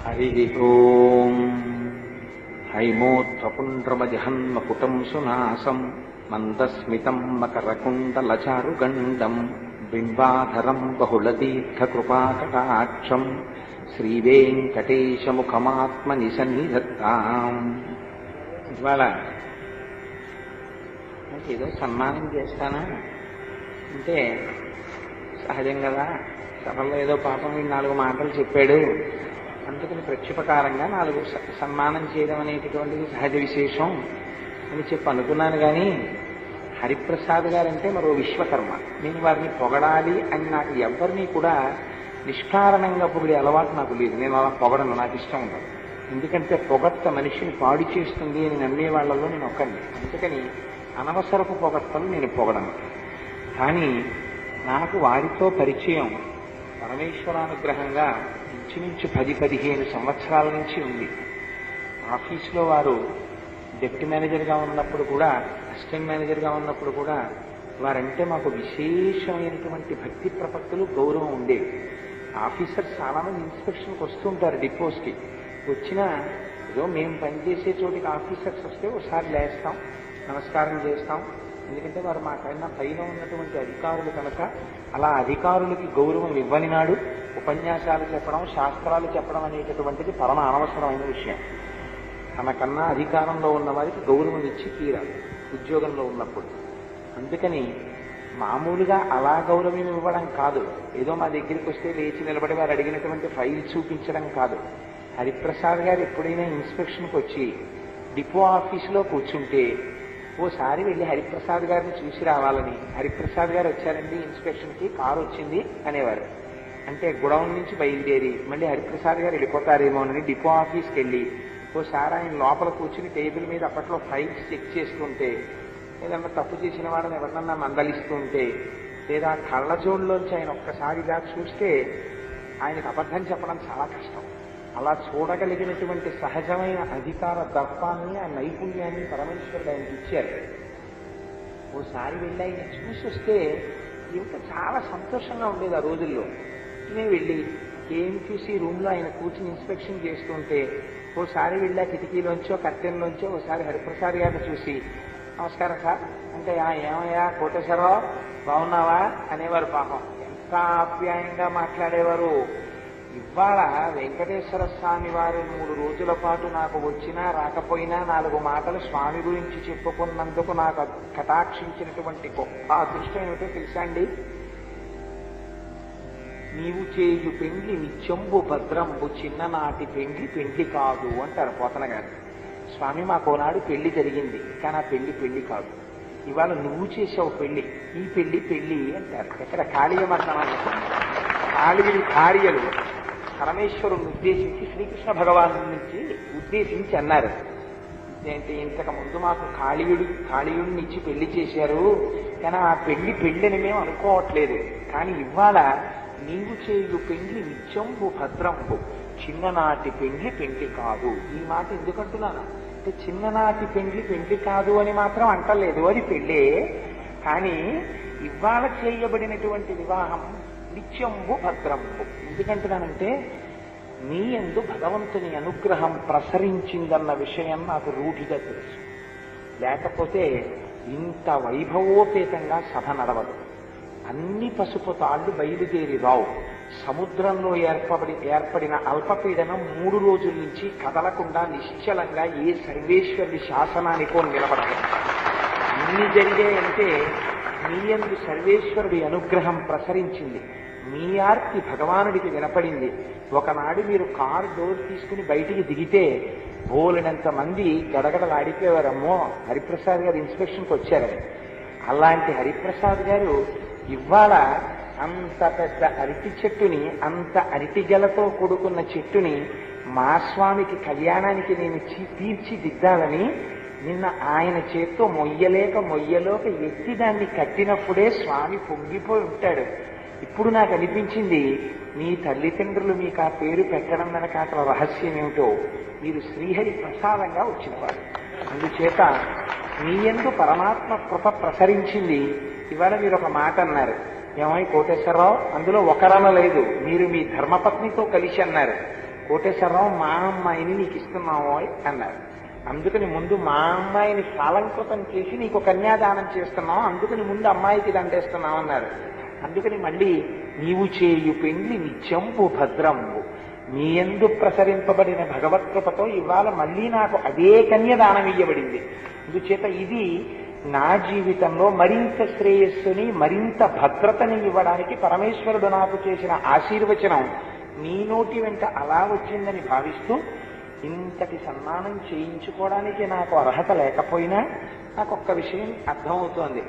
హరి ఓం. హైమోత్పుండ్రమజహన్మకుటం సునాసం మందస్మితం మకరకుండలచారుగండం బింబాధరం బహుళదీర్ఘకృపాకటాక్షం శ్రీవేంకటేశముఖమాత్మని సన్నిధత్తాం. ఇవాళ ఏదో సన్మానం చేస్తానా అంటే సహజం కదా, సభలో ఏదో పాపం 4 మాటలు చెప్పాడు, అందుకని ప్రక్షిపకారంగా 4 సన్మానం చేయడం అనేటటువంటిది సహజ విశేషం అని చెప్పి అనుకున్నాను. కానీ హరిప్రసాద్ గారంటే మరో విశ్వకర్మ. నేను వారిని పొగడాలి అని నాకు ఎవరిని కూడా నిష్కారణంగా పొగిడే అలవాటు నాకు లేదు. నేను అలా పొగడను, నాకు ఇష్టం ఉండదు. ఎందుకంటే పొగడ్త మనిషిని పాడు చేస్తుంది అని నమ్మే వాళ్ళలో నేను ఒక్కడిని. అందుకని అనవసరపు పొగడ్తలు నేను పొగడను. కానీ నాకు వారితో పరిచయం పరమేశ్వరానుగ్రహంగా ఇంచుమించు 10-15 సంవత్సరాల నుంచి ఉంది. ఆఫీసులో వారు డిప్యూటీ మేనేజర్గా ఉన్నప్పుడు కూడా, అసిస్టెంట్ మేనేజర్గా ఉన్నప్పుడు కూడా వారంటే మాకు విశేషమైనటువంటి భక్తి ప్రపత్తులు, గౌరవం ఉండేవి. ఆఫీసర్స్ చాలామంది ఇన్స్పెక్షన్కి వస్తుంటారు డిపోస్కి. వచ్చినా ఏదో మేము పనిచేసే చోటికి ఆఫీసర్స్ వస్తే ఒకసారి లేస్తాం, నమస్కారం చేస్తాం. ఎందుకంటే వారు మాకైనా పైన ఉన్నటువంటి అధికారులు కనుక. అలా అధికారులకి గౌరవం ఇవ్వని నాడు ఉపన్యాసాలు చెప్పడం, శాస్త్రాలు చెప్పడం అనేటటువంటిది పరమ అనవసరమైన విషయం. తనకన్నా అధికారంలో ఉన్న వారికి గౌరవం ఇచ్చి తీరాలి ఉద్యోగంలో ఉన్నప్పుడు. అందుకని మామూలుగా అలా గౌరవం ఇవ్వడం కాదు, ఏదో మా దగ్గరికి వస్తే లేచి నిలబడి వారు అడిగినటువంటి ఫైల్ చూపించడం కాదు. హరిప్రసాద్ గారు ఎప్పుడైనా ఇన్స్పెక్షన్కి వచ్చి డిపో ఆఫీసులో కూర్చుంటే ఓసారి వెళ్ళి హరిప్రసాద్ గారిని చూసి రావాలని, హరిప్రసాద్ గారు వచ్చారండి ఇన్స్పెక్షన్కి, కారు వచ్చింది అనేవారు. అంటే గుడౌన్ నుంచి బయలుదేరి మళ్ళీ హరిప్రసాద్ గారు వెళ్ళిపోతారేమోనని డిపో ఆఫీస్కి వెళ్ళి ఓసారి ఆయన లోపల కూర్చుని టేబుల్ మీద అప్పట్లో ఫైల్స్ చెక్ చేస్తుంటే, ఏదన్నా తప్పు చేసిన వాళ్ళని ఎవరినన్నా మందలిస్తుంటే, లేదా కళ్ళజోడులోంచి ఆయన ఒక్కసారిగా చూస్తే ఆయనకు అబద్ధం చెప్పడం చాలా కష్టం. అలా చూడగలిగినటువంటి సహజమైన అధికార దర్పాన్ని, ఆ నైపుణ్యాన్ని పరమేశ్వరుడు ఆయనకి ఇచ్చారు. ఓసారి వెళ్ళి ఆయన చూసి వస్తే ఇంకా చాలా సంతోషంగా ఉండేది ఆ రోజుల్లో. నేను వెళ్ళి KMQC రూమ్లో ఆయన కూర్చుని ఇన్స్పెక్షన్ చేస్తుంటే ఓసారి వెళ్ళి ఆ కిటికీలోంచో కర్టెన్లోంచో ఓసారి హరిప్రసాద్ గారిని చూసి నమస్కారం సార్ అంటే, ఏమయ్యా కోటేశ్వరరావు బాగున్నావా అనేవారు. పాపం ఎంత ఆప్యాయంగా మాట్లాడేవారు. ఇవాళ వెంకటేశ్వర స్వామి వారు 3 రోజుల పాటు నాకు వచ్చినా రాకపోయినా 4 మాటలు స్వామి గురించి చెప్పుకున్నందుకు నాకు కటాక్షించినటువంటి గొప్ప అదృష్టం ఏమిటో తెలుసా అండి? నీవు చేయు పెండ్లి నిత్యంబు భద్రంబు, చిన్ననాటి పెండ్లి పెండ్లి కాదు అంటారు పోతన గారు. స్వామి మాకోనాడు పెళ్లి జరిగింది, కానీ ఆ పెళ్లి కాదు. ఇవాళ నువ్వు చేసావు పెళ్లి, ఈ పెళ్లి అంటారు. ఎక్కడ కాళీయమర్దనాలు, భార్యలు పరమేశ్వరుని ఉద్దేశించి శ్రీకృష్ణ భగవాను నుంచి ఉద్దేశించి అన్నారు ఏంటి, ఇంతకు ముందు మాకు కాళీయుడిని ఇచ్చి పెళ్లి చేశారు, కానీ ఆ పెళ్లిని మేము అనుకోవట్లేదు. కానీ ఇవాళ నీవు చేయు పెండ్లి నిత్యంబు భద్రంబు, చిన్ననాటి పెండ్లి కాదు. ఈ మాట ఎందుకంటున్నాను అంటే, చిన్ననాటి పెండ్లి కాదు అని మాత్రం అంటలేదు, అది పెళ్ళే. కానీ ఇవాళ చేయబడినటువంటి వివాహం నిత్యంబు భద్రంబు. ఎందుకంటున్నానంటే, నీ యందు భగవంతుని అనుగ్రహం ప్రసరించిందన్న విషయం నాకు రూఢిగా తెలుసు. లేకపోతే ఇంత వైభవోపేతంగా సభ నడవదు. అన్ని పసుపు తాళ్లు బయలుదేరి రావు. సముద్రంలో ఏర్పడిన అల్పపీడనం 3 రోజుల నుంచి కదలకుండా నిశ్చలంగా ఏ సర్వేశ్వరుడి శాసనానికో నిలబడదు. ఇన్ని జరిగాయంటే నీ యందు సర్వేశ్వరుడి అనుగ్రహం ప్రసరించింది. మీ ఆర్తి భగవానుడికి వినపడింది. ఒకనాడు మీరు కారు డోర్ తీసుకుని బయటికి దిగితే బోలెడంత మంది గడగడలాడిపోయేవారమ్మో హరిప్రసాద్ గారు ఇన్స్పెక్షన్కి వచ్చారని. అలాంటి హరిప్రసాద్ గారు ఇవాళ అంత పెద్ద అరటి చెట్టుని, అంత అరటి గెలతో కూడుకున్న చెట్టుని మా స్వామికి కళ్యాణానికి నేను తీర్చిదిద్దాలని నిన్న ఆయన చేత్తో మొయ్యలోక ఎత్తి దాన్ని కట్టినప్పుడే స్వామి పొంగిపోయి ఉంటాడు. ఇప్పుడు నాకు అనిపించింది, మీ తల్లిదండ్రులు మీకు ఆ పేరు పెట్టడం వెనక అసలు రహస్యం ఏమిటో. మీరు శ్రీహరి ప్రసాదంగా వచ్చినవారు. అందుచేత మీ యందు పరమాత్మ కృప ప్రసరించింది. ఇవాళ మీరు ఒక మాట అన్నారు, ఏమై కోటేశ్వరరావు, అందులో ఒకరన లేదు, మీరు మీ ధర్మపత్నితో కలిసి అన్నారు. కోటేశ్వరరావు మా అమ్మాయిని నీకు ఇస్తున్నావు అన్నారు. అందుకని ముందు మా అమ్మాయిని కాలంకృతం చేసి నీకు కన్యాదానం చేస్తున్నావు, అందుకని ముందు అమ్మాయికి దండేస్తున్నావు అన్నారు. అందుకని మళ్ళీ నీవు చేయు పెండ్లి నిత్యంబు భద్రంబు, నీ యందు ప్రసరింపబడిన భగవత్కృపతో ఇవాళ మళ్ళీ నాకు అదే కన్యదానం ఇయ్యబడింది. అందుచేత ఇది నా జీవితంలో మరింత శ్రేయస్సుని మరింత భద్రతని ఇవ్వడానికి పరమేశ్వరుడు నాకు చేసిన ఆశీర్వచనం నీ నోటి వెంట అలా వచ్చిందని భావిస్తూ ఇంతటి సన్మానం చేయించుకోవడానికి నాకు అర్హత లేకపోయినా నాకు ఒక్క విషయం అర్థమవుతోంది.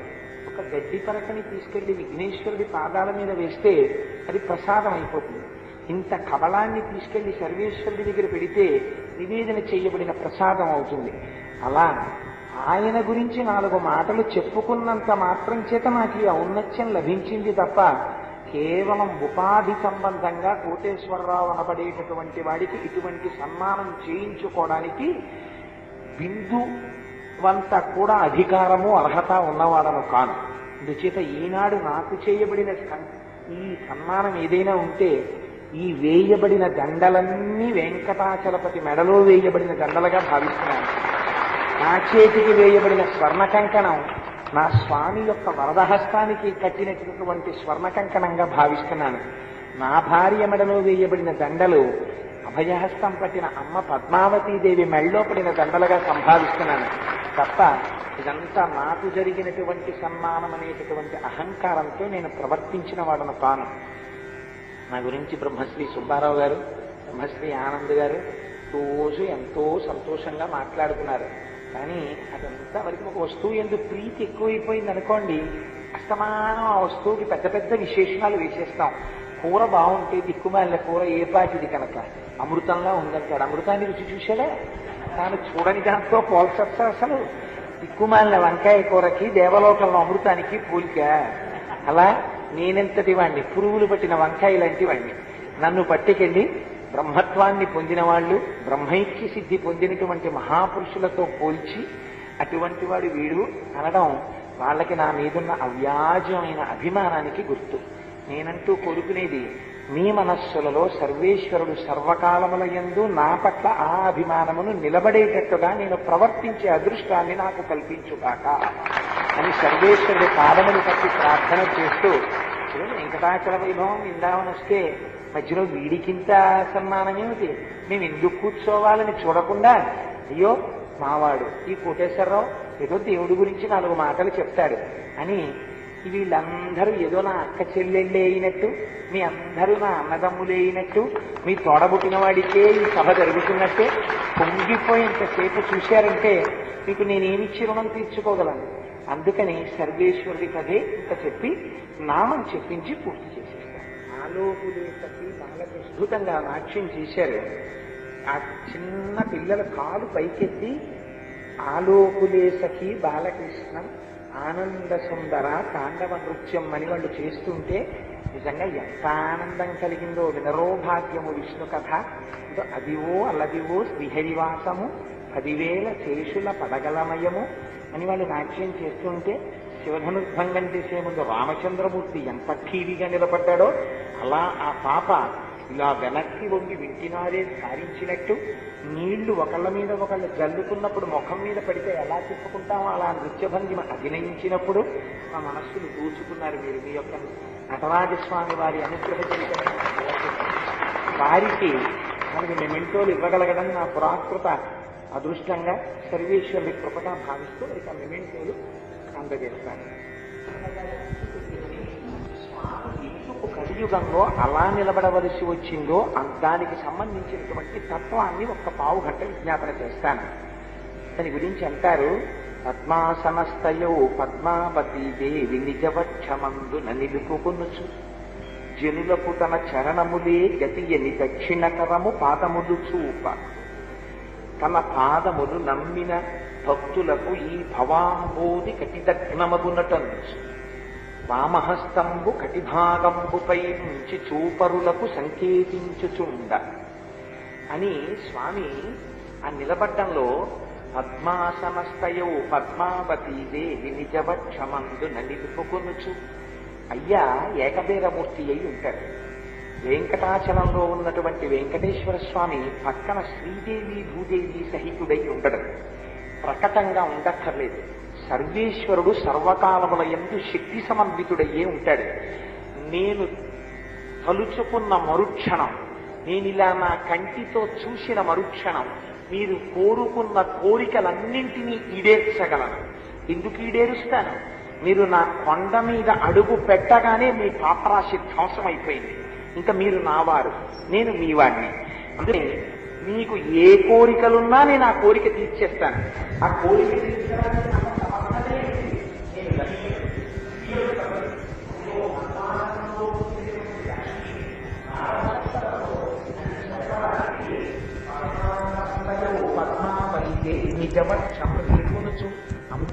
ఒక గడ్డి పరకని తీసుకెళ్లి విఘ్నేశ్వరుడి పాదాల మీద వేస్తే అది ప్రసాదం అయిపోతుంది. ఇంత కబలాన్ని తీసుకెళ్లి సర్వేశ్వరుడి దగ్గర పెడితే నివేదన చేయబడిన ప్రసాదం అవుతుంది. అలా ఆయన గురించి 4 మాటలు చెప్పుకున్నంత మాత్రం చేత నాకు ఈ ఔన్నత్యం లభించింది తప్ప కేవలం ఉపాధి సంబంధంగా కోటేశ్వరరావు అనబడేటటువంటి వాడికి ఇటువంటి సన్మానం చేయించుకోవడానికి బిందువంత కూడా అధికారము అర్హత ఉన్నవాడను కాను. అందుచేత ఈనాడు నాకు చేయబడిన ఈ సన్మానం ఏదైనా ఉంటే ఈ వేయబడిన దండలన్నీ వెంకటాచలపతి మెడలో వేయబడిన దండలుగా భావిస్తున్నాను. నా చేతికి వేయబడిన స్వర్ణ కంకణం నా స్వామి యొక్క వరదహస్తానికి కట్టినటువంటి స్వర్ణ కంకణంగా భావిస్తున్నాను. నా భార్య మెడలో వేయబడిన దండలు అభయహస్తం పట్టిన అమ్మ పద్మావతీదేవి మెడలో పడిన దండలుగా సంభావిస్తున్నాను తప్ప ఇదంతా నాకు జరిగినటువంటి సన్మానం అనేటటువంటి అహంకారంతో నేను ప్రవర్తించిన వాడను కాను. నా గురించి బ్రహ్మశ్రీ సుబ్బారావు గారు, బ్రహ్మశ్రీ ఆనంద్ గారు రోజు ఎంతో సంతోషంగా మాట్లాడుతున్నారు. కానీ అదంతా వరకు ఒక వస్తువు ఎందుకు ప్రీతి ఎక్కువైపోయింది అనుకోండి, అస్తమానం ఆ వస్తువుకి పెద్ద పెద్ద విశేషణాలు వేసేస్తాం. కూర బాగుంటే దిక్కుమాలిన కూర ఏ పాటిది కనుక అమృతంలా ఉందంటాడు. అమృతాన్ని రుచి చూశాడా? తాను చూడని దాంతో పోల్చొచ్చా? అసలు దిక్కుమాలిన వంకాయ కూరకి దేవలోకంలో అమృతానికి పోలిక. అలా నేనెంతటి వాణ్ణి, పురుగులు పట్టిన వంకాయ లాంటి వాణ్ణి. నన్ను పట్టుకెళ్ళి బ్రహ్మత్వాన్ని పొందిన వాళ్ళు, బ్రహ్మైక్య సిద్ధి పొందినటువంటి మహాపురుషులతో పోల్చి అటువంటి వాడు వీడు అనడం వాళ్ళకి నా మీదున్న అవ్యాజమైన అభిమానానికి గుర్తు. నేనంటూ కోరుకునేది మీ మనస్సులలో సర్వేశ్వరుడు సర్వకాలముల యందు నా పట్ల ఆ అభిమానమును నిలబడేటట్టుగా నేను ప్రవర్తించే అదృష్టాన్ని నాకు కల్పించుగాక అని సర్వేశ్వరుడి పాదములు పట్టి ప్రార్థన చేస్తూ వెంకటాచల వైభవం ఇందామని వస్తే మధ్యలో వీడికింత సన్మానం ఏమిటి, మేము ఎందుకు కూర్చోవాలని చూడకుండా అయ్యో మావాడు ఈ కోటేశ్వరరావు ఏదో దేవుడి గురించి 4 మాటలు చెప్తాడు అని వీళ్ళందరూ ఏదో నా అక్క చెల్లెళ్ళే అయినట్టు, మీ అందరూ నా అన్నదమ్ములే అయినట్టు, మీ తోడబుట్టిన వాడికే ఈ సభ జరుగుతున్నట్టే పొంగిపోయేంతసేపు చూశారంటే మీకు నేనేమిచ్చి రుణం తీర్చుకోగలను. అందుకని సర్వేశ్వరుడి కథే ఇంత చెప్పి నామం చెప్పించి పూర్తి చేసేస్తాను. ఆలోపులేసకి బాలకి అద్భుతంగా నాట్యం చేశారు. ఆ చిన్న పిల్లల కాలు పైకెత్తి ఆలోపులేసకి బాలకృష్ణ ఆనంద సుందర తాండవ నృత్యం అని వాళ్ళు చేస్తుంటే నిజంగా ఎంత ఆనందం కలిగిందో. వినరో భాగ్యము విష్ణు కథ, అదివో అల్లదివో శ్రీహరివాసము 10,000 శేషుల పడగలమయము అని వాళ్ళు నాట్యం చేస్తుంటే శివధనుర్భంగం చేసే ముందు రామచంద్రమూర్తి ఎంత ఠీవిగా నిలబడ్డాడో అలా ఆ పాప ఇలా వెనక్కి వంగి వింటినారే సారించినట్టు నీళ్లు ఒకళ్ళ మీద ఒకళ్ళు జల్లుకున్నప్పుడు ముఖం మీద పడితే ఎలా తిప్పుకుంటామో అలా నృత్యభంగిమ అభినయించినప్పుడు మా మనస్సులు దూచుకున్నారు. మీరు మీ యొక్క నటరాజస్వామి వారి అనుగ్రహ చరిత్ర వారికి మనకి మెమెంటోలు ఇవ్వగలగడం నా పురాకృత అదృష్టంగా సర్వేశ్వరుడి కృపగా భావిస్తూ ఇక మెమెంటోలు అందజేస్తాను. ఎందుకు కలియుగంలో అలా నిలబడవలసి వచ్చిందో దానికి సంబంధించినటువంటి తత్వాన్ని 1 పావు గంట విజ్ఞాపన చేస్తాను. దాని గురించి అంటారు, పద్మాసనస్థయో పద్మావతీ దేవి నిజవక్షమందున నిలుపుకొనుచు జనులకు తన చరణములే గతియని దక్షిణకరము పాదములు చూప తన పాదములు నమ్మిన భక్తులకు ఈ భవాంబోధి కటిదగ్నమగునటంచు వామహస్తంబు కటిభాగంబుపై నుంచి చూపరులకు సంకేతించుచుండ అని స్వామి ఆ నిలబడ్డంలో పద్మాసనస్థయో పద్మావతీ దేవి నిజవక్షమందు నిలుపుకొనుచు అయ్యా ఏకబీరమూర్తి అయి ఉంటాడు. వెంకటాచలంలో ఉన్నటువంటి వెంకటేశ్వర స్వామి పక్కన శ్రీదేవి భూదేవి సహితుడై ఉండడు, ప్రకటంగా ఉండక్కర్లేదు. సర్వేశ్వరుడు సర్వకాలముల యందు శక్తి సమన్వితుడయ్యే ఉంటాడు. నేను తలుచుకున్న మరుక్షణం, నేనిలా నా కంటితో చూసిన మరుక్షణం మీరు కోరుకున్న కోరికలన్నింటినీ ఈడేర్చగలను. ఎందుకు ఈడేరుస్తాను? మీరు నా కొండ మీద అడుగు పెట్టగానే మీ పాపరాశి ధ్వంసం అయిపోయింది. ఇంకా మీరు నావారు, నేను మీ వాడిని. అందుకే మీకు ఏ కోరికలున్నా నేను ఆ కోరిక తీర్చేస్తాను. ఆ కోరిక తీర్చడానికి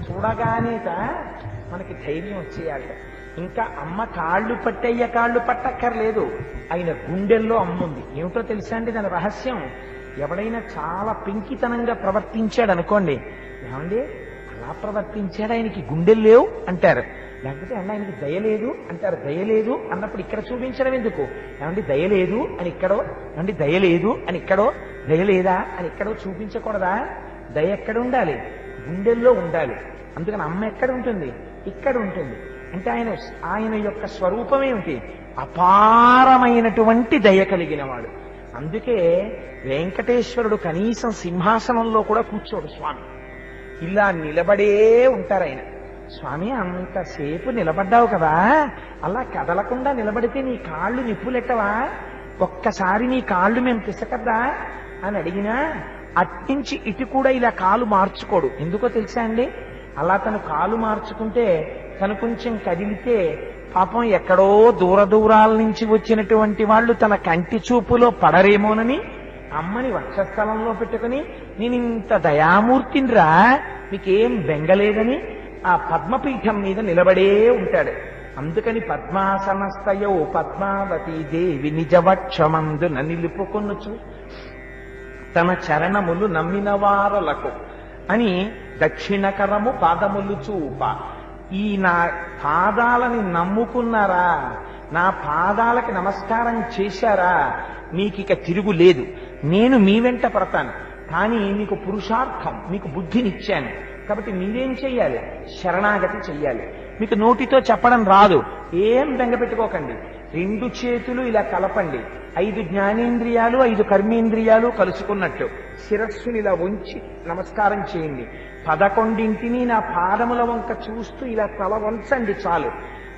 చూడగానేట మనకి ధైర్యం వచ్చేయాలి. ఇంకా అమ్మ కాళ్ళు పట్టయ్య కాళ్ళు పట్టక్కర్లేదు, ఆయన గుండెల్లో అమ్ముంది. ఏమిటో తెలుసా అండి దాని రహస్యం? ఎవడైనా చాలా పెంకితనంగా ప్రవర్తించాడు అనుకోండి, ఏమండి అలా ప్రవర్తించాడు, ఆయనకి గుండెలు లేవు అంటారు. లేకపోతే అన్న ఆయనకి దయలేదు అంటారు. దయలేదు అన్నప్పుడు ఇక్కడ చూపించడం ఎందుకు? ఏమండి దయలేదు అని ఇక్కడో, ఏమండి దయలేదు అని ఇక్కడో, దయలేదా అని ఇక్కడో చూపించకూడదా? దయ ఎక్కడ ఉండాలి? గుండెల్లో ఉండాలి. అందుకని అమ్మ ఎక్కడ ఉంటుంది? ఇక్కడ ఉంటుంది. అంటే ఆయన యొక్క స్వరూపం ఏమిటి? అపారమైనటువంటి దయ కలిగిన వాడు. అందుకే వెంకటేశ్వరుడు కనీసం సింహాసనంలో కూడా కూర్చోడు స్వామి, ఇలా నిలబడే ఉంటారు ఆయన. స్వామి అంతసేపు నిలబడ్డావు కదా, అలా కదలకుండా నిలబడితే నీ కాళ్ళు నిప్పులెట్టవా? ఒక్కసారి నీ కాళ్ళు మేము పిసకద్దా అని అడిగినా అట్నుంచి ఇటు కూడా ఇలా కాలు మార్చుకోడు. ఎందుకో తెలుసా అండి? అలా తను కాలు మార్చుకుంటే తను కొంచెం కదిలితే పాపం ఎక్కడో దూర దూరాల నుంచి వచ్చినటువంటి వాళ్ళు తన కంటి చూపులో పడరేమోనని అమ్మని వక్షస్థలంలో పెట్టుకుని నేను ఇంత దయామూర్తినిరా మీకేం బెంగలేదని ఆ పద్మపీఠం మీద నిలబడే ఉంటాడు. అందుకని పద్మాసనస్థయో పద్మావతీ దేవి నిజవక్షమందున నిలుపుకొనుచు తన చరణములు నమ్మిన వారలకు అని దక్షిణకరము పాదములు చూప. ఈ నా పాదాలని నమ్ముకున్నారా, నా పాదాలకి నమస్కారం చేశారా, మీకిక తిరుగులేదు. నేను మీ వెంట పడతాను, కానీ మీకు పురుషార్థం, మీకు బుద్ధినిచ్చాను. కాబట్టి మీరేం చెయ్యాలి? శరణాగతి చెయ్యాలి. మీకు నోటితో చెప్పడం రాదు, ఏం బెంగపెట్టుకోకండి. 2 చేతులు ఇలా కలపండి, 5 జ్ఞానేంద్రియాలు 5 కర్మేంద్రియాలు కలుసుకున్నట్టు శిరస్సుని ఇలా వంచి నమస్కారం చేయండి. 11ంటిని నా పాదముల వంక చూస్తూ ఇలా తల వంచండి చాలు.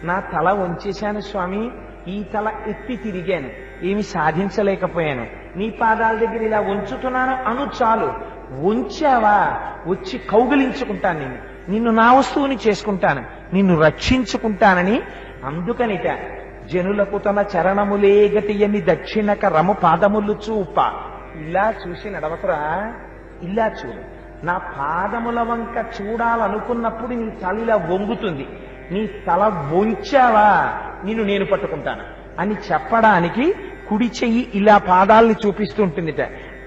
నా తల వంచేశాను స్వామి, ఈ తల ఎత్తి తిరిగాను, ఏమి సాధించలేకపోయాను, నీ పాదాల దగ్గర ఇలా వంచుతున్నాను అను చాలు. వంచావా, వచ్చి కౌగిలించుకుంటాను, నిన్ను నా వస్తువుని చేసుకుంటాను, నిన్ను రక్షించుకుంటానని. అందుకనిట జనులకు తన చరణములే గతియని దక్షిణక రము పాదములు చూప. ఇలా చూసి నడవకురా, ఇలా చూడు. నా పాదముల వంక చూడాలనుకున్నప్పుడు నీ తల ఇలా వంగుతుంది, నీ తల వంచావా నిన్ను నేను పట్టుకుంటాను అని చెప్పడానికి కుడి చెయ్యి ఇలా పాదాల్ని చూపిస్తుంటుందిట.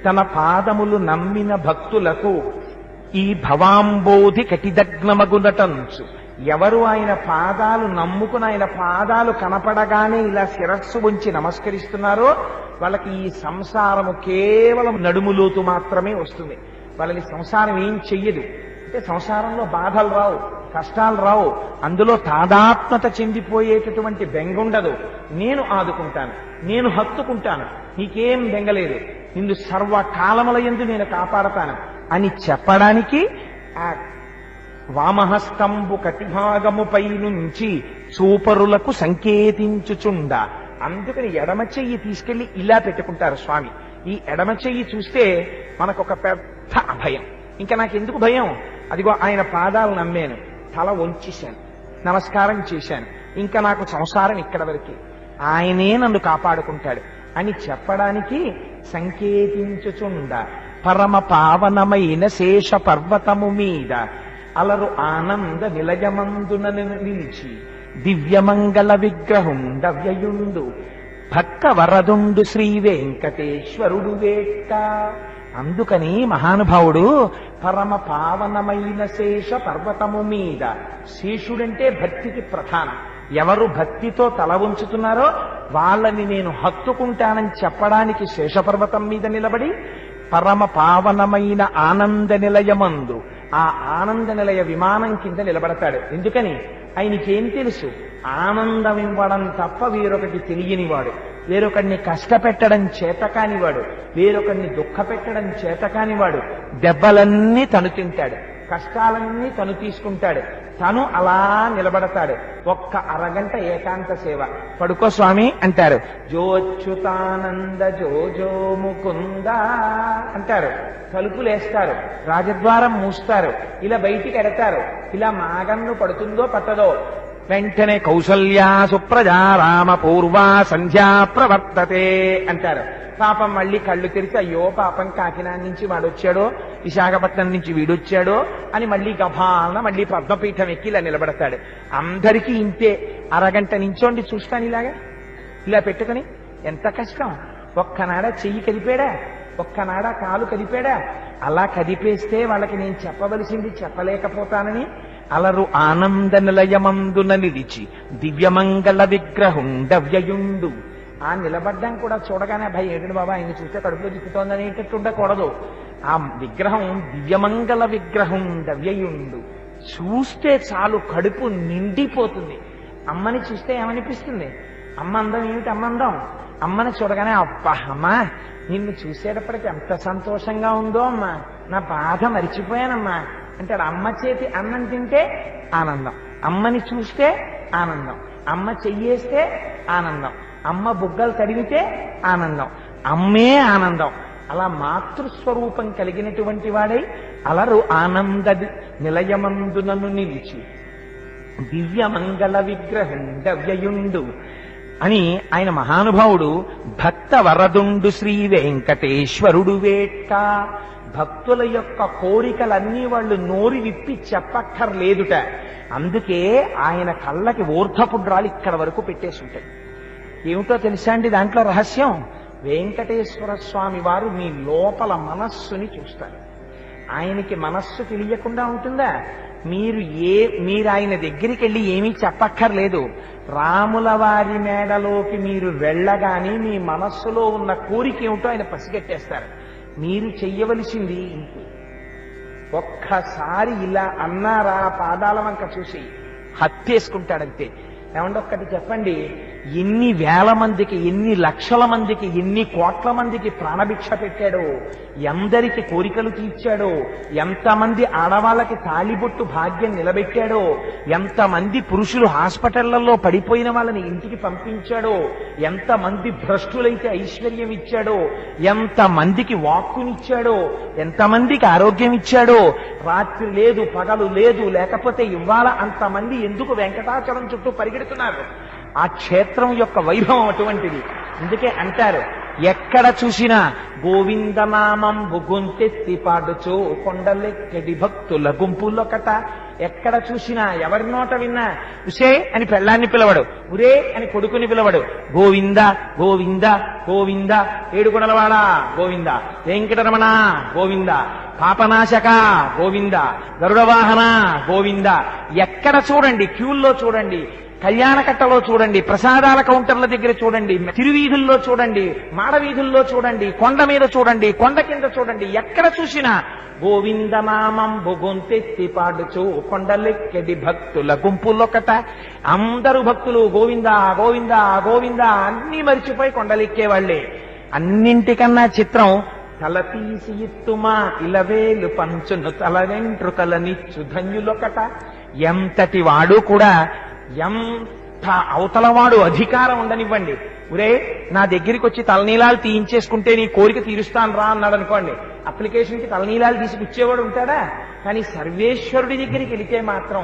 తన పాదములు నమ్మిన భక్తులకు ఈ భవాంబోధి కటిదగ్నమగునటంచు. ఎవరు ఆయన పాదాలు నమ్ముకుని ఆయన పాదాలు కనపడగానే ఇలా శిరస్సు ఉంచి నమస్కరిస్తున్నారో వాళ్ళకి ఈ సంసారము కేవలం నడుములోతు మాత్రమే వస్తుంది. వాళ్ళని సంసారం ఏం చెయ్యదు. అంటే సంసారంలో బాధలు రావు, కష్టాలు రావు, అందులో తాదాత్మత చెందిపోయేటటువంటి బెంగుండదు. నేను ఆదుకుంటాను, నేను హత్తుకుంటాను, నీకేం బెంగలేదు, నిన్ను సర్వకాలముల యందు నేను కాపాడతాను అని చెప్పడానికి ఆ వామహస్తంబు కటిభాగముపై నుంచి చూపరులకు సంకేతించుచుండ. అందుకని ఎడమ చెయ్యి తీసుకెళ్లి ఇలా పెట్టుకుంటారు స్వామి. ఈ ఎడమ చెయ్యి చూస్తే మనకొక పెద్ద అభయం. ఇంకా నాకెందుకు భయం? అదిగో ఆయన పాదాలు నమ్మాను, తల వంచేశాను, నమస్కారం చేశాను, ఇంకా నాకు సంసారం ఇక్కడ వరకే, ఆయనే నన్ను కాపాడుకుంటాడు అని చెప్పడానికి సంకేతించుచుండ. పరమ పావనమైన శేష పర్వతము మీద అలరు ఆనంద నిలయమందున నిలిచి దివ్యమంగళ విగ్రహం దవ్యయుండు భక్త వరదుండు శ్రీ వెంకటేశ్వరుడు వేట్ట. అందుకని మహానుభావుడు పరమ పావనమైన శేష పర్వతము మీద, శేషుడంటే భక్తికి ప్రధానం. ఎవరు భక్తితో తల ఉంచుతున్నారో వాళ్ళని నేను హత్తుకుంటానని చెప్పడానికి శేషపర్వతం మీద నిలబడి పరమ పావనమైన ఆనంద నిలయమందు ఆ ఆనంద నిలయ విమానం కింద నిలబడతాడు. ఎందుకని? ఆయనకేం తెలుసు? ఆనందం ఇవ్వడం తప్ప వేరొకటి తెలియనివాడు, వేరొకడిని కష్టపెట్టడం చేతకానివాడు, వేరొకడిని దుఃఖ పెట్టడం చేతకానివాడు. దెబ్బలన్నీ తను తింటాడు, కష్టాలన్నీ తను తీసుకుంటాడు, తను అలా నిలబడతాడు. ఒక్క అరగంట ఏకాంత సేవ. పడుకో స్వామి అంటారు. జోచ్యుతానంద జోజో ముకుంద అంటారు. తలుపులేస్తారు, రాజద్వారం మూస్తారు, ఇలా బయటికి ఎడతారు. ఇలా మాగన్ను పడుతుందో పట్టదో వెంటనే కౌసల్యా సుప్రజా రామ పూర్వా సంధ్యా ప్రవర్తతే అంటారు. పాపం మళ్ళీ కళ్ళు తెరిచి అయ్యో పాపం కాకినాడ నుంచి వాడొచ్చాడో, విశాఖపట్నం నుంచి వీడొచ్చాడో అని మళ్ళీ గభాన మళ్ళీ పద్మపీఠం ఎక్కి ఇలా నిలబడతాడు. అందరికీ ఇంతే. అరగంట నించోండి చూస్తాను ఇలాగా, ఇలా పెట్టుకుని. ఎంత కష్టం! ఒక్కనాడ చెయ్యి కదిపాడా, ఒక్కనాడ కాలు కదిపాడా? అలా కదిపేస్తే వాళ్ళకి నేను చెప్పవలసింది చెప్పలేకపోతానని అలరు ఆనంద నిలయమందున నిలిచి దివ్యమంగళ విగ్రహుండవ్యయుండు. ఆ నిలబడ్డం కూడా చూడగానే భయ ఏంటండి బాబా ఆయన చూస్తే కడుపులో తిప్పుతోందనేటట్టు ఉండకూడదు. ఆ విగ్రహం దివ్యమంగళ విగ్రహుండవ్యయుండు. చూస్తే చాలు కడుపు నిండిపోతుంది. అమ్మని చూస్తే ఏమనిపిస్తుంది? అమ్మ అందం ఏమిటి? అమ్మ అందం. అమ్మని చూడగానే అబ్బా అమ్మా నిన్ను చూసేటప్పటికి ఎంత సంతోషంగా ఉందో అమ్మా, నా బాధ మరిచిపోయానమ్మా అంటాడు. అమ్మ చేతి అన్నం తింటే ఆనందం, అమ్మని చూస్తే ఆనందం, అమ్మ చెయ్యేస్తే ఆనందం, అమ్మ బుగ్గలు తడిగితే ఆనందం, అమ్మే ఆనందం. అలా మాతృస్వరూపం కలిగినటువంటి వాడై అలరు ఆనంద నిలయమందునను నిలిచి దివ్యమంగళ విగ్రహుండవ్యయుండు అని ఆయన మహానుభావుడు భక్త వరదుండు శ్రీ వెంకటేశ్వరుడు వేట్ట. భక్తుల యొక్క కోరికలన్నీ వాళ్ళు నోరి విప్పి చెప్పక్కర్లేదుట. అందుకే ఆయన కళ్ళకి ఊర్ధపుడ్రాలు ఇక్కడ వరకు పెట్టేసి ఉంటాయి. ఏమిటో తెలుసా అండి దాంట్లో రహస్యం? వెంకటేశ్వర స్వామి వారు మీ లోపల మనస్సుని చూస్తారు. ఆయనకి మనస్సు తెలియకుండా ఉంటుందా? మీరు ఆయన దగ్గరికి వెళ్ళి ఏమీ చెప్పక్కర్లేదు. రాముల వారి మేడలోకి మీరు వెళ్ళగానే మీ మనస్సులో ఉన్న కోరిక ఏమిటో ఆయన పసిగట్టేస్తారు. మీరు చెయ్యవలసింది ఇంతే. ఒక్కసారి ఇలా అన్నారా పాదాల వంక చూసి హత్యేసుకుంటాడంతే. ఏమంటే ఒక్కటి చెప్పండి, ఎన్ని వేల మందికి, ఎన్ని లక్షల మందికి, ఎన్ని కోట్ల మందికి ప్రాణభిక్ష పెట్టాడో, ఎందరికి కోరికలు తీర్చాడో, ఎంతమంది ఆడవాళ్ళకి తాళిబొట్టు భాగ్యం నిలబెట్టాడో, ఎంతమంది పురుషులు హాస్పిటళ్లలో పడిపోయిన వాళ్ళని ఇంటికి పంపించాడో, ఎంతమంది భ్రష్టులైతే ఐశ్వర్యం ఇచ్చాడో, ఎంతమందికి వాక్కునిచ్చాడో, ఎంతమందికి ఆరోగ్యం ఇచ్చాడో, రాత్రి లేదు పగలు లేదు, లేకపోతే ఇవాళ అంతమంది ఎందుకు వెంకటాచలం చుట్టూ పరిగెడుతున్నారు? ఆ క్షేత్రం యొక్క వైభవం అటువంటిది. అందుకే అంటారు, ఎక్కడ చూసినా గోవిందనామం గొంతెత్తి పాడుచో కొండలెక్కడి భక్తుల గుంపులొకట. ఎక్కడ చూసినా ఎవరి నోట విన్నా ఉసే అని పెళ్ళాన్ని పిలవడు, ఉరే అని కొడుకుని పిలవడు. గోవింద గోవింద గోవింద, ఏడుకొండలవాడ గోవింద, వెంకటరమణ గోవింద, పాపనాశక గోవింద, గరుడవాహన గోవింద. ఎక్కడ చూడండి, క్యూల్లో చూడండి, కళ్యాణకట్టలో చూడండి, ప్రసాదాల కౌంటర్ల దగ్గర చూడండి, తిరువీధుల్లో చూడండి, మాడవీధుల్లో చూడండి, కొండ మీద చూడండి, కొండ కింద చూడండి, ఎక్కడ చూసినా గోవిందనామం గొంతెత్తి పాడుచు కొండలెక్కడి భక్తుల గుంపులొకట. అందరూ భక్తులు గోవింద గోవింద గోవింద అన్నీ మరిచిపోయి కొండలెక్కేవాళ్లే. అన్నింటికన్నా చిత్రం, తల తీసి ఇత్తుమా ఇలవేలు పంచును తల వెంట్రుకలనిచ్చు ధన్యులొకట. ఎంతటి వాడు కూడా, ఎంత అవతలవాడు అధికారం ఉండనివ్వండి, ఒరే నా దగ్గరికి వచ్చి తలనీలాలు తీయించేసుకుంటే నీ కోరిక తీరుస్తాను రా అన్నాడు అనుకోండి, అప్లికేషన్కి తలనీలాలు తీసుకొచ్చేవాడు ఉంటాడా? కానీ సర్వేశ్వరుడి దగ్గరికి వెళితే మాత్రం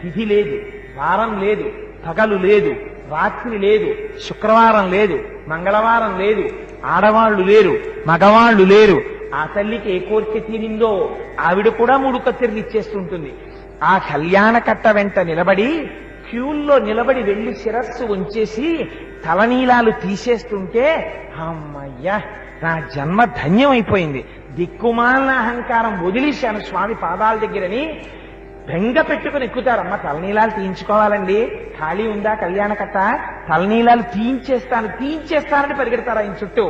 తిథి లేదు, వారం లేదు, పగలు లేదు, రాత్రి లేదు, శుక్రవారం లేదు, మంగళవారం లేదు, ఆడవాళ్లు లేరు, మగవాళ్లు లేరు. ఆ తల్లికి ఏ కోరిక తీరిందో ఆవిడ కూడా 3 కత్తెరలు ఇచ్చేస్తుంటుంది. ఆ కళ్యాణ కట్ట వెంట నిలబడి, క్యూల్లో నిలబడి వెళ్లి శిరస్సు ఉంచేసి తలనీలాలు తీసేస్తుంటే అమ్మయ్యా నా జన్మ ధన్యమైపోయింది, దిక్కుమాలిన అహంకారం వదిలేశాను స్వామి పాదాల దగ్గరని బెంగ పెట్టుకుని ఎక్కుతారమ్మ. తలనీలాలు తీయించుకోవాలండి, ఖాళీ ఉందా కళ్యాణ కట్ట, తలనీలాలు తీయించేస్తానని పరిగెడతారు ఆయన చుట్టూ.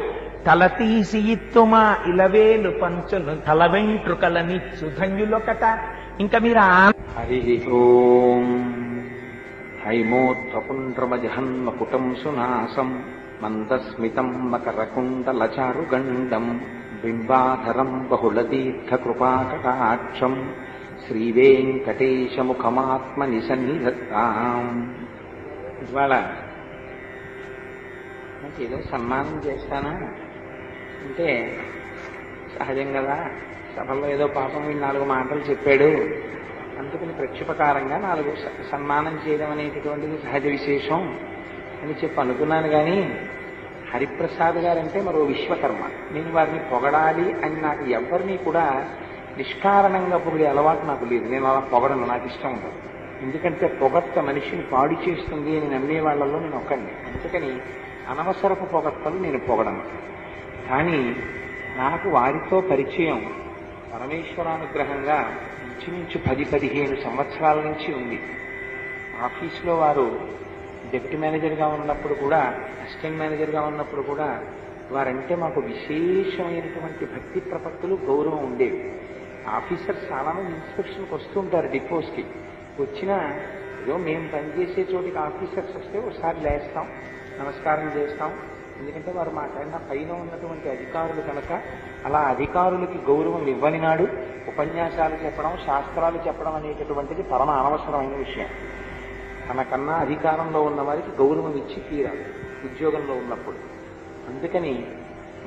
తల తీసి ఇత్తుమా ఇలవేలు పంచులు తల వెంట్రుకలనిచ్చు ధన్యులొకట. ఇంకా మీరు హరి ఓం. హైమోత్పుండ్రమజహన్మకుటం సునాసం మందస్మితం మకరకుండలచారుగండం బింబాధరం బహుళతీర్థకృపాకటాక్షం శ్రీవేంకటేశముఖమాత్మని సన్నిధత్తాం. ఇవాళ నాకు ఏదో సన్మానం చేస్తానా అంటే సహజం కదా, సభలో ఏదో పాపం 4 మాటలు చెప్పాడు, అందుకని ప్రక్షుపకారంగా 4 సన్మానం చేయడం అనేటటువంటిది సహజ విశేషం అని చెప్పి అనుకున్నాను. కానీ హరిప్రసాద్ గారంటే మరో విశ్వకర్మ. నేను వారిని పొగడాలి అని నాకు ఎవరిని కూడా నిష్కారణంగా పొగిడే అలవాటు నాకు లేదు. నేను అలా పొగడను, నాకు ఇష్టం ఉండదు. ఎందుకంటే పొగడ్త మనిషిని పాడు చేస్తుంది అని నమ్మే వాళ్ళలో నేను ఒక్కడిని. అందుకని అనవసరపు పొగడ్తలు నేను పొగడను. కానీ నాకు వారితో పరిచయం పరమేశ్వరానుగ్రహంగా ఇంచుమించు 10-15 సంవత్సరాల నుంచి ఉంది. ఆఫీస్లో వారు డిప్యూటీ మేనేజర్గా ఉన్నప్పుడు కూడా, అసిస్టెంట్ మేనేజర్గా ఉన్నప్పుడు కూడా వారంటే మాకు విశేషమైనటువంటి భక్తి ప్రపత్తులు, గౌరవం ఉండేవి. ఆఫీసర్స్ చాలామంది ఇన్స్పెక్షన్కి వస్తుంటారు డిపోస్కి. వచ్చినా ఏదో మేము పనిచేసే చోటికి ఆఫీసర్స్ వస్తే ఒకసారి లేస్తాం, నమస్కారం చేస్తాం. ఎందుకంటే వారు మాకైనా పైన ఉన్నటువంటి అధికారులు కనుక. అలా అధికారులకి గౌరవం ఇవ్వని నాడు ఉపన్యాసాలు చెప్పడం, శాస్త్రాలు చెప్పడం అనేటటువంటిది పరమ అనవసరమైన విషయం. తనకన్నా అధికారంలో ఉన్న వారికి గౌరవం ఇచ్చి తీరాలి ఉద్యోగంలో ఉన్నప్పుడు. అందుకని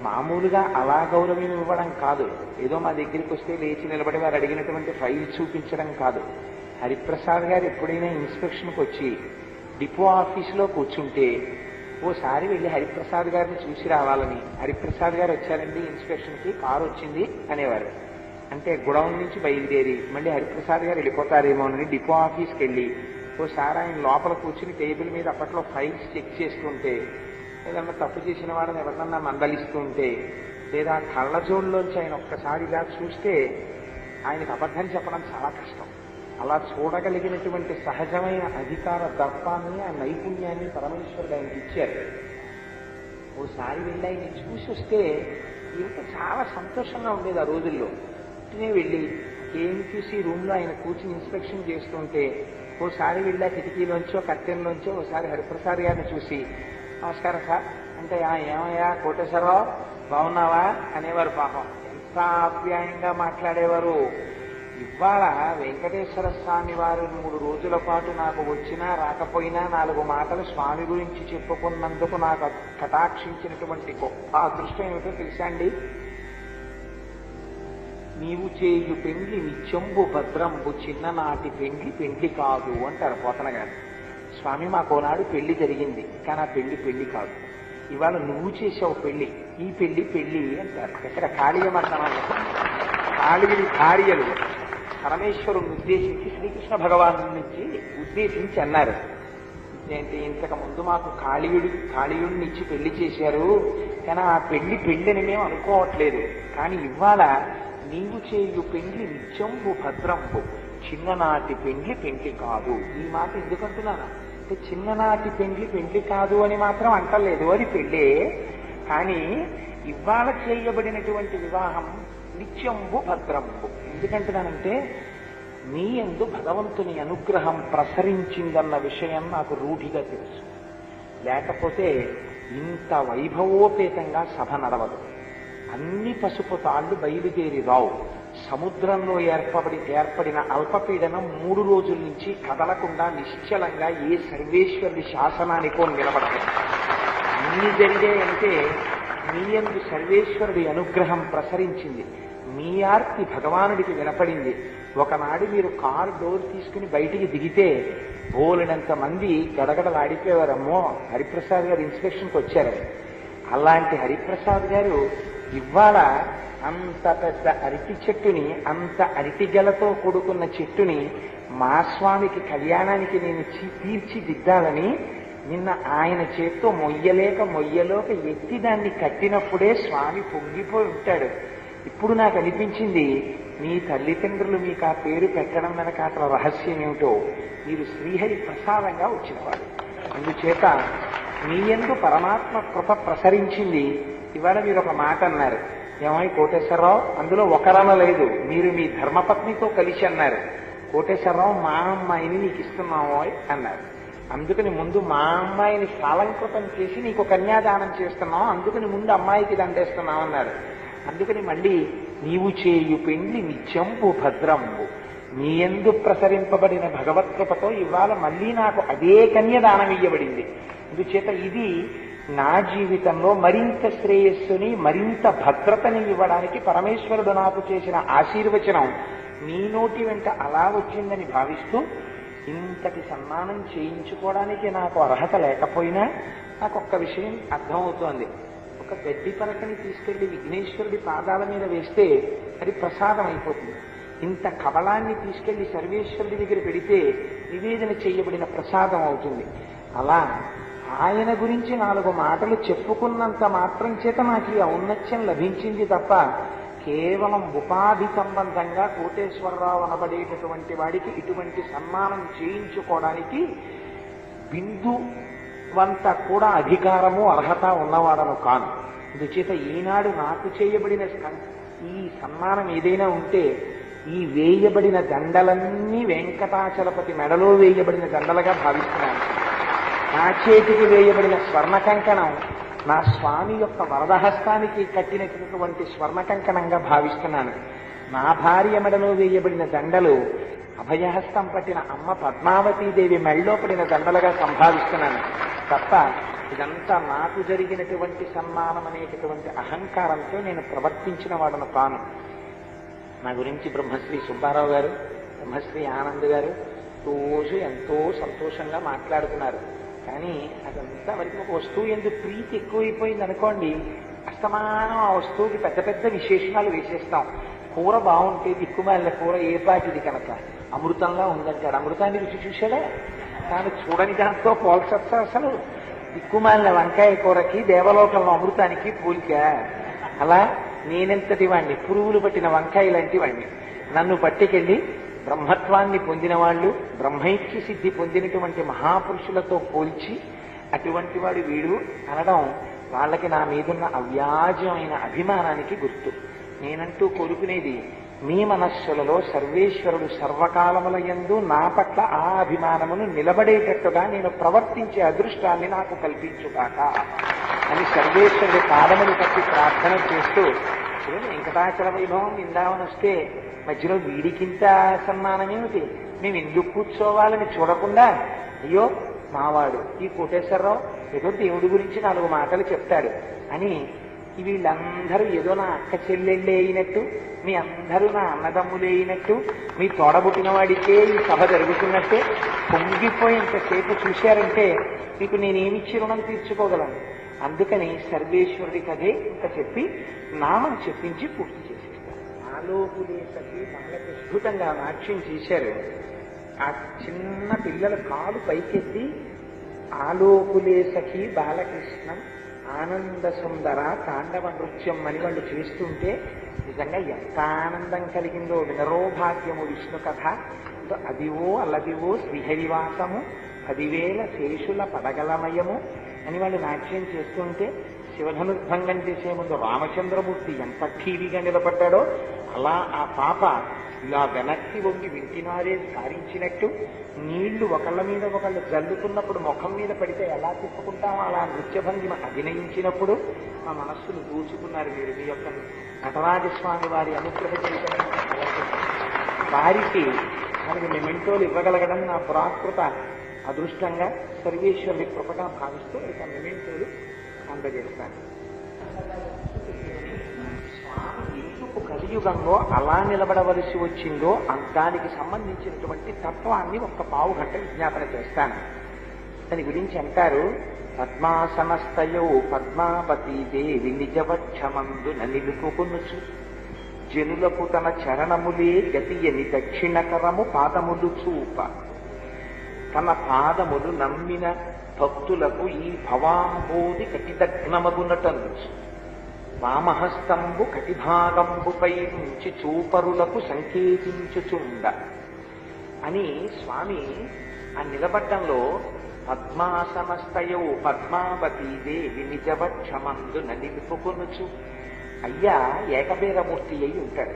మామూలుగా అలా గౌరవం ఇవ్వడం కాదు, ఏదో మా దగ్గరికి వస్తే లేచి నిలబడి వారు అడిగినటువంటి ఫైల్ చూపించడం కాదు. హరిప్రసాద్ గారు ఎప్పుడైనా ఇన్స్పెక్షన్కి వచ్చి డిపో ఆఫీసులో కూర్చుంటే ఓసారి వెళ్ళి హరిప్రసాద్ గారిని చూసి రావాలని, హరిప్రసాద్ గారు వచ్చారండి ఇన్స్పెక్షన్కి, కారు వచ్చింది అనేవారు. అంటే గుడౌన్ నుంచి బయలుదేరి మళ్ళీ హరిప్రసాద్ గారు వెళ్ళిపోతారేమోనని డిపో ఆఫీస్కి వెళ్ళి ఓసారి ఆయన లోపల కూర్చుని టేబుల్ మీద అప్పట్లో ఫైల్స్ చెక్ చేస్తుంటే, ఏదన్నా తప్పు చేసిన వాడిని ఎవరినన్నా మందలిస్తుంటే, లేదా కళ్ళజోడులోంచి ఆయన ఒక్కసారి ఇలా చూస్తే ఆయనకు అబద్ధం చెప్పడం చాలా కష్టం. అలా చూడగలిగినటువంటి సహజమైన అధికార దర్పాన్ని, ఆ నైపుణ్యాన్ని పరమేశ్వరుడు ఆయనకి ఇచ్చారు. ఓసారి వెళ్ళి ఆయన చూసి వస్తే ఇంకా చాలా సంతోషంగా ఉండేది ఆ రోజుల్లో. ఇంటినే వెళ్ళి KMQC రూమ్లో ఆయన కూర్చుని ఇన్స్పెక్షన్ చేస్తుంటే ఓసారి వెళ్ళి ఆ కిటికీలోంచో కర్టెన్లోంచో ఓసారి హరిప్రసాద్ గారిని చూసి నమస్కారం సార్ అంటే, ఏమయ్యా కోటేశ్వరరావు బాగున్నావా అనేవారు. పాపం ఎంత ఆప్యాయంగా మాట్లాడేవారు. ఇవాళ వెంకటేశ్వర స్వామి వారు 3 రోజుల పాటు నాకు వచ్చినా రాకపోయినా 4 మాటలు స్వామి గురించి చెప్పుకున్నందుకు నాకు కటాక్షించినటువంటి గొప్ప అదృష్టం ఏమిటో తెలుసా అండి? నీవు చేయు పెండ్లి నిత్యంబు భద్రంబు చిన్ననాటి పెండ్లి కాదు అంటారు పోతన గారు. స్వామి మాకోనాడు పెళ్లి జరిగింది, కానీ ఆ పెళ్లి కాదు. ఇవాళ నువ్వు చేసావు పెళ్లి, ఈ పెళ్లి అంటారు. ఎక్కడ కాళీయమంటారు, భార్యలు పరమేశ్వరుని ఉద్దేశించి శ్రీకృష్ణ భగవాను నుంచి ఉద్దేశించి అన్నారు ఏంటి, ఇంతకు ముందు మాకు కాళీయుడిని ఇచ్చి పెళ్లి చేశారు, కానీ ఆ పెళ్లిని మేము అనుకోవట్లేదు. కానీ ఇవాళ నీవు చేయు పెండ్లి నిత్యంబు భద్రంబు చిన్ననాటి పెండ్లి కాదు. ఈ మాట ఎందుకంటున్నాను అంటే, చిన్ననాటి పెండ్లి కాదు అని మాత్రం అంటలేదు, అది పెళ్ళే. కానీ ఇవాళ చేయబడినటువంటి వివాహం నిత్యంబు భద్రంబు. ఎందుకంటున్నానంటే, నీ యందు భగవంతుని అనుగ్రహం ప్రసరించిందన్న విషయం నాకు రూఢిగా తెలుసు. లేకపోతే ఇంత వైభవోపేతంగా సభ నడవదు. అన్ని పసుపు తాళ్లు బయలుదేరి రావు. సముద్రంలో ఏర్పడిన అల్పపీడనం 3 రోజుల నుంచి కదలకుండా నిశ్చలంగా ఏ సర్వేశ్వరుడి శాసనానికో నిలబడదు. అన్ని జరిగాయంటే నీ యందు సర్వేశ్వరుడి అనుగ్రహం ప్రసరించింది. మీ ఆర్తి భగవానుడికి వినపడింది. ఒకనాడు మీరు కారు డోర్ తీసుకుని బయటికి దిగితే బోలెడంత మంది గడగడలాడిపోయేవారమ్మో హరిప్రసాద్ గారు ఇన్స్పెక్షన్కి వచ్చారు. అలాంటి హరిప్రసాద్ గారు ఇవాళ అంత పెద్ద అరటి చెట్టుని, అంత అరటి గెలతో కూడుకున్న చెట్టుని మా స్వామికి కళ్యాణానికి నేను తీర్చిదిద్దాలని నిన్న ఆయన చేత్తో మొయ్యలోక ఎత్తి దాన్ని కట్టినప్పుడే స్వామి పొంగిపోయి ఉంటాడు. ఇప్పుడు నాకు అనిపించింది మీ తల్లిదండ్రులు మీకు ఆ పేరు పెట్టడం వెనక అసలు రహస్యం ఏమిటో, మీరు శ్రీహరి ప్రసాదంగా వచ్చినవాడు. అందుచేత మీ యందు పరమాత్మ కృప ప్రసరించింది. ఇవాళ మీరు ఒక మాట అన్నారు, ఏమై కోటేశ్వరరావు, అందులో ఒకరన లేదు, మీరు మీ ధర్మపత్నితో కలిసి అన్నారు, కోటేశ్వరరావు మా అమ్మాయిని నీకు ఇస్తున్నాము అన్నారు. అందుకని ముందు మా అమ్మాయిని సాలంకృతం చేసి నీకు కన్యాదానం చేస్తున్నాం, అందుకని ముందు అమ్మాయికి దండేస్తున్నాం అన్నారు. అందుకని మళ్ళీ నీవు చేయు పెండ్లి నిత్యంబు భద్రంబు, నీ యందు ప్రసరింపబడిన భగవత్కృపతో ఇవాళ మళ్ళీ నాకు అదే కన్యదానం ఇయ్యబడింది. అందుచేత ఇది నా జీవితంలో మరింత శ్రేయస్సుని మరింత భద్రతని ఇవ్వడానికి పరమేశ్వరుడు నాకు చేసిన ఆశీర్వచనం నీ నోటి వెంట అలా వచ్చిందని భావిస్తూ, ఇంతటి సన్మానం చేయించుకోవడానికి నాకు అర్హత లేకపోయినా నాకు ఒక్క విషయం అర్థమవుతోంది. ఒక గడ్డి పరకని తీసుకెళ్లి విఘ్నేశ్వరుడి పాదాల మీద వేస్తే అది ప్రసాదం అయిపోతుంది. ఇంత కబళాన్ని తీసుకెళ్లి సర్వేశ్వరుడి దగ్గర పెడితే నివేదన చేయబడిన ప్రసాదం అవుతుంది. అలా ఆయన గురించి 4 మాటలు చెప్పుకున్నంత మాత్రం చేత నాకు ఈ ఔన్నత్యం లభించింది తప్ప, కేవలం ఉపాధి సంబంధంగా కోటేశ్వరరావు అనబడేటటువంటి వాడికి ఇటువంటి సన్మానం చేయించుకోవడానికి బిందువంత కూడా అధికారము అర్హత ఉన్నవాడను కాను. అందుచేత ఈనాడు నాకు చేయబడిన ఈ సన్మానం ఏదైనా ఉంటే, ఈ వేయబడిన దండలన్నీ వెంకటాచలపతి మెడలో వేయబడిన దండలుగా భావిస్తున్నాను. నా చేతికి వేయబడిన స్వర్ణ కంకణం నా స్వామి యొక్క వరదహస్తానికి కట్టినటువంటి స్వర్ణ కంకణంగా భావిస్తున్నాను. నా భార్య మెడలో వేయబడిన దండలు అభయహస్తం పట్టిన అమ్మ పద్మావతీదేవి మెడలో పడిన దండలుగా సంభావిస్తున్నాను తప్ప, ఇదంతా నాకు జరిగినటువంటి సన్మానం అనేటటువంటి అహంకారంతో నేను ప్రవర్తించిన వాడను కాను. నా గురించి బ్రహ్మశ్రీ సుబ్బారావు గారు, బ్రహ్మశ్రీ ఆనంద్ గారు రోజు ఎంతో సంతోషంగా మాట్లాడుతున్నారు. కానీ అదంతా వరకు ఒక వస్తువు ఎందుకు ప్రీతి ఎక్కువైపోయింది అనుకోండి, అస్తమానం ఆ వస్తువుకి పెద్ద పెద్ద విశేషణాలు వేసేస్తాం. కూర బాగుంటే దిక్కుమాలిన కూర ఏ పాటిది కనుక అమృతంగా ఉందంటాడు. అమృతాన్ని రుచి చూశాడా? తాను చూడని దాంతో పోల్చొచ్చా? అసలు దిక్కుమాలిన వంకాయ కూరకి దేవలోకంలో అమృతానికి పోలిక. అలా నేనెంతటి వాణ్ణి, పురుగులు పట్టిన వంకాయ లాంటి వాణ్ణి. నన్ను పట్టుకెళ్ళి బ్రహ్మత్వాన్ని పొందిన వాళ్ళు, బ్రహ్మైక్య సిద్ధి పొందినటువంటి మహాపురుషులతో పోల్చి అటువంటి వాడు వీడు అనడం వాళ్ళకి నా మీదున్న అవ్యాజమైన అభిమానానికి గుర్తు. నేనంటూ కోరుకునేది, మీ మనస్సులలో సర్వేశ్వరుడు సర్వకాలముల యందు నా పట్ల ఆ అభిమానమును నిలబడేటట్టుగా నేను ప్రవర్తించే అదృష్టాన్ని నాకు కల్పించుగాక అని సర్వేశ్వరుడి పాదములు పట్టి ప్రార్థన చేస్తూ, వెంకటాచల వైభవం విందామని వస్తే మధ్యలో వీడికింత సన్మానం ఏమిటి, మేము ఎందుకు కూర్చోవాలని చూడకుండా, అయ్యో మావాడు ఈ కోటేశ్వరరావు ఏదో దేవుడి గురించి 4 మాటలు చెప్తాడు అని వీళ్ళందరూ ఏదో నా అక్క చెల్లెళ్ళే అయినట్టు, మీ అందరూ నా అన్నదమ్ములే అయినట్టు, మీ తోడబుట్టిన వాడికే ఈ సభ జరుగుతున్నట్టే పొంగిపోయేంతసేపు చూశారంటే మీకు నేనేమిచ్చి రుణం తీర్చుకోగలను. అందుకని సర్వేశ్వరుడి కథే ఇంత చెప్పి నామం చెప్పించి పూర్తి చేసేస్తాను. ఆలోపులేసకి వాళ్ళకి అద్భుతంగా నాట్యం చేశారు. ఆ చిన్న పిల్లల కాలు పైకెత్తి ఆలోపులేసకి బాలకృష్ణం ఆనంద సుందర తాండవ నృత్యం అని వాళ్ళు చేస్తుంటే నిజంగా ఎంత ఆనందం కలిగిందో. వినరో భాగ్యము విష్ణు కథ, అదివో అల్లదివో శ్రీహరివాసము 10,000 శేషుల పడగలమయము అని వాళ్ళు నాట్యం చేస్తుంటే, శివధనుర్భంగం చేసే ముందు రామచంద్రమూర్తి ఎంత ఠీవిగా నిలబడ్డాడో అలా ఆ పాప ఇలా వెనక్కి వంగి వింటినారే సారించినట్టు, నీళ్లు ఒకళ్ళ మీద ఒకళ్ళు జల్లుతున్నప్పుడు ముఖం మీద పడితే ఎలా తిప్పుకుంటామో అలా నృత్యభంగిమ అభినయించినప్పుడు ఆ మనస్సును దూచుకున్నారు మీరు. మీ యొక్క నటరాజస్వామి వారి అనుగ్రహ చైతన్యం వారికి మనకి మెమెంటోలు ఇవ్వగలగడం నా పురాకృత అదృష్టంగా సర్వేశ్వరుడి కృపగా భావిస్తూ ఇక మెమెంటోలు అందజేస్తాను. ఎందుకు కలియుగంలో అలా నిలబడవలసి వచ్చిందో దానికి సంబంధించినటువంటి తత్వాన్ని 1 పావు గంట విజ్ఞాపన చేస్తాను. దాని గురించి అంటారు, పద్మాసనస్థయో పద్మావతీ దేవి నిజవక్షమందున నిలుపుకొనుచు జనులకు తన చరణములే గతియని దక్షిణకరము పాదములు చూప, తన పాదములు నమ్మిన భక్తులకు ఈ భవాంబోధి కటిదగ్నమగునటనుచు వామహస్తంబు కటిభాగంబుపై నుంచి చూపరులకు సంకేతించుచుండ అని స్వామి ఆ నిలబడ్డంలో పద్మాసనస్థయౌ పద్మావతీ దేవి నిజవక్షమందు నిలుపుకొనుచు అయ్యా ఏకబీరమూర్తి అయి ఉంటాడు.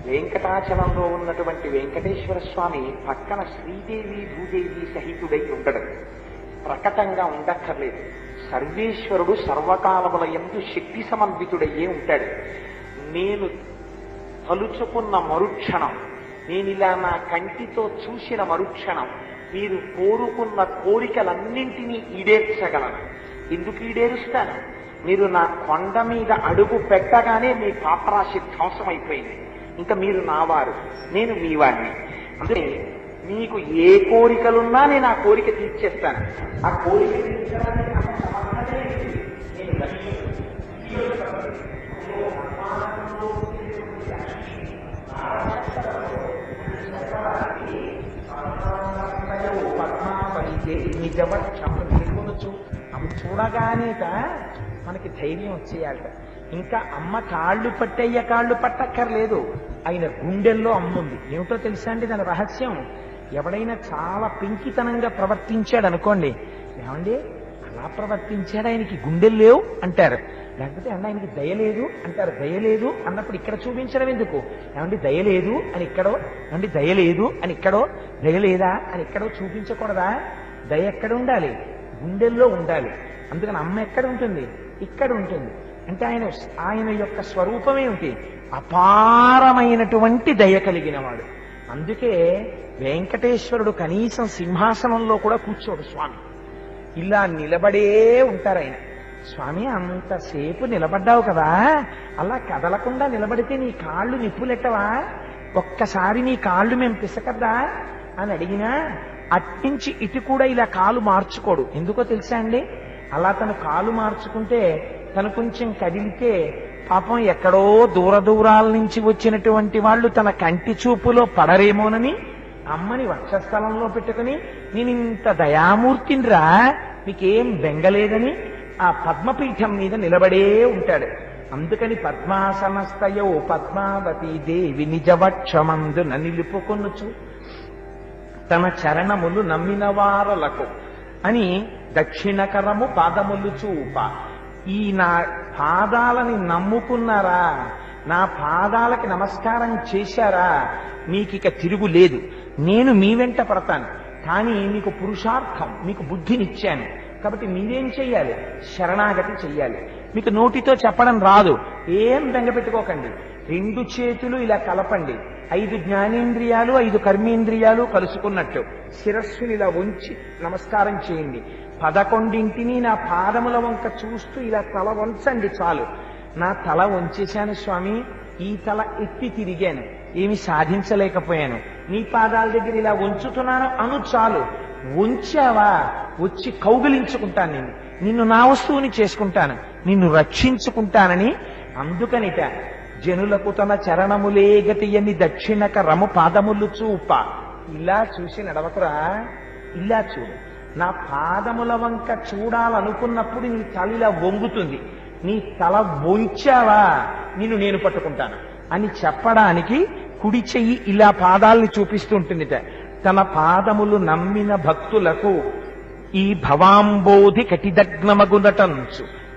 వెంకటాచలంలో ఉన్నటువంటి వెంకటేశ్వర స్వామి పక్కన శ్రీదేవి భూదేవి సహితుడై ఉండడు. ప్రకటంగా ఉండక్కర్లేదు. సర్వేశ్వరుడు సర్వకాలముల యందు శక్తి సమన్వితుడయ్యే ఉంటాడు. నేను తలుచుకున్న మరుక్షణం, నేనిలా నా కంటితో చూసిన మరుక్షణం మీరు కోరుకున్న కోరికలన్నింటినీ ఈడేర్చగలను. ఎందుకు ఈడేరుస్తాను? మీరు నా కొండ మీద అడుగు పెట్టగానే మీ పాపరాశి ధ్వంసం అయిపోయింది. ఇంకా మీరు నావారు, నేను మీ వాడిని. అందుకే మీకు ఏ కోరికలున్నా నేను ఆ కోరిక తీర్చేస్తాను. ఆ కోరిక తీర్చడానికి నిజవచ్చు అవి చూడగానేట మనకి ధైర్యం వచ్చేయాలట. ఇంకా అమ్మ కాళ్ళు పట్టయ్య కాళ్ళు పట్టక్కర్లేదు, ఆయన గుండెల్లో అమ్ముంది. ఏమిటో తెలుసా అండి దాని రహస్యం? ఎవడైనా చాలా పెంకితనంగా ప్రవర్తించాడు అనుకోండి, ఏమండి అలా ప్రవర్తించాడు, ఆయనకి గుండెలు లేవు అంటారు. లేకపోతే అన్న ఆయనకి దయలేదు అంటారు. దయలేదు అన్నప్పుడు ఇక్కడ చూపించడం ఎందుకు? ఏమండి దయలేదు అని ఇక్కడో, ఏమండి దయలేదు అని ఇక్కడో, దయలేదా అని ఇక్కడో చూపించకూడదా? దయ ఎక్కడ ఉండాలి? గుండెల్లో ఉండాలి. అందుకని అమ్మ ఎక్కడ ఉంటుంది? ఇక్కడ ఉంటుంది. అంటే ఆయన యొక్క స్వరూపమేమిటి? అపారమైనటువంటి దయ కలిగిన వాడు. అందుకే వెంకటేశ్వరుడు కనీసం సింహాసనంలో కూడా కూర్చోడు స్వామి, ఇలా నిలబడే ఉంటారు ఆయన. స్వామి అంతసేపు నిలబడ్డావు కదా, అలా కదలకుండా నిలబడితే నీ కాళ్ళు నిప్పులెట్టవా? ఒక్కసారి నీ కాళ్ళు మేము పిసకద్దా అని అడిగినా అట్నుంచి ఇటు కూడా ఇలా కాలు మార్చుకోడు. ఎందుకో తెలుసా అండి? అలా తను కాలు మార్చుకుంటే తను కొంచెం కదిలితే పాపం ఎక్కడో దూర దూరాల నుంచి వచ్చినటువంటి వాళ్ళు తన కంటి చూపులో పడరేమోనని అమ్మని వక్షస్థలంలో పెట్టుకుని నేను ఇంత దయామూర్తినిరా, మీకేం బెంగలేదని ఆ పద్మపీఠం మీద నిలబడే ఉంటాడు. అందుకని పద్మాసనస్థయో పద్మావతీ దేవి నిజవక్షమందు నిలుపుకొనుచు తన చరణములు నమ్మిన వారలకు అని దక్షిణకరము పాదములు చూప. ఈ నా పాదాలని నమ్ముకున్నారా, నా పాదాలకి నమస్కారం చేశారా, మీకిక తిరుగులేదు. నేను మీ వెంట పడతాను, కానీ మీకు పురుషార్థం, మీకు బుద్ధినిచ్చాను. కాబట్టి మీరేం చెయ్యాలి? శరణాగతి చెయ్యాలి. మీకు నోటితో చెప్పడం రాదు, ఏం బెంగపెట్టుకోకండి. 2 చేతులు ఇలా కలపండి, 5 జ్ఞానేంద్రియాలు 5 కర్మేంద్రియాలు కలుసుకున్నట్టు శిరస్సుని ఇలా ఉంచి నమస్కారం చేయండి. 11ంటిని నా పాదముల వంక చూస్తూ ఇలా తల వంచండి చాలు. నా తల వంచేశాను స్వామి, ఈ తల ఎత్తి తిరిగాను, ఏమి సాధించలేకపోయాను, నీ పాదాల దగ్గర ఇలా ఉంచుతున్నాను అను చాలు. ఉంచావా, వచ్చి కౌగిలించుకుంటాను, నిన్ను నా వస్తువుని చేసుకుంటాను, నిన్ను రక్షించుకుంటానని. అందుకనిట జనులకు తన చరణములే గతియని దక్షిణకరము పాదములు చూప. ఇలా చూసి నడవకురా, ఇలా చూడు. నా పాదముల వంక చూడాలనుకున్నప్పుడు నీ తల ఇలా వంగుతుంది, నీ తల వంచావా నిన్ను నేను పట్టుకుంటాను అని చెప్పడానికి కుడి చెయ్యి ఇలా పాదాల్ని చూపిస్తుంటుందిట. తన పాదములు నమ్మిన భక్తులకు ఈ భవాంబోధి కటిదగ్నమగునటంచు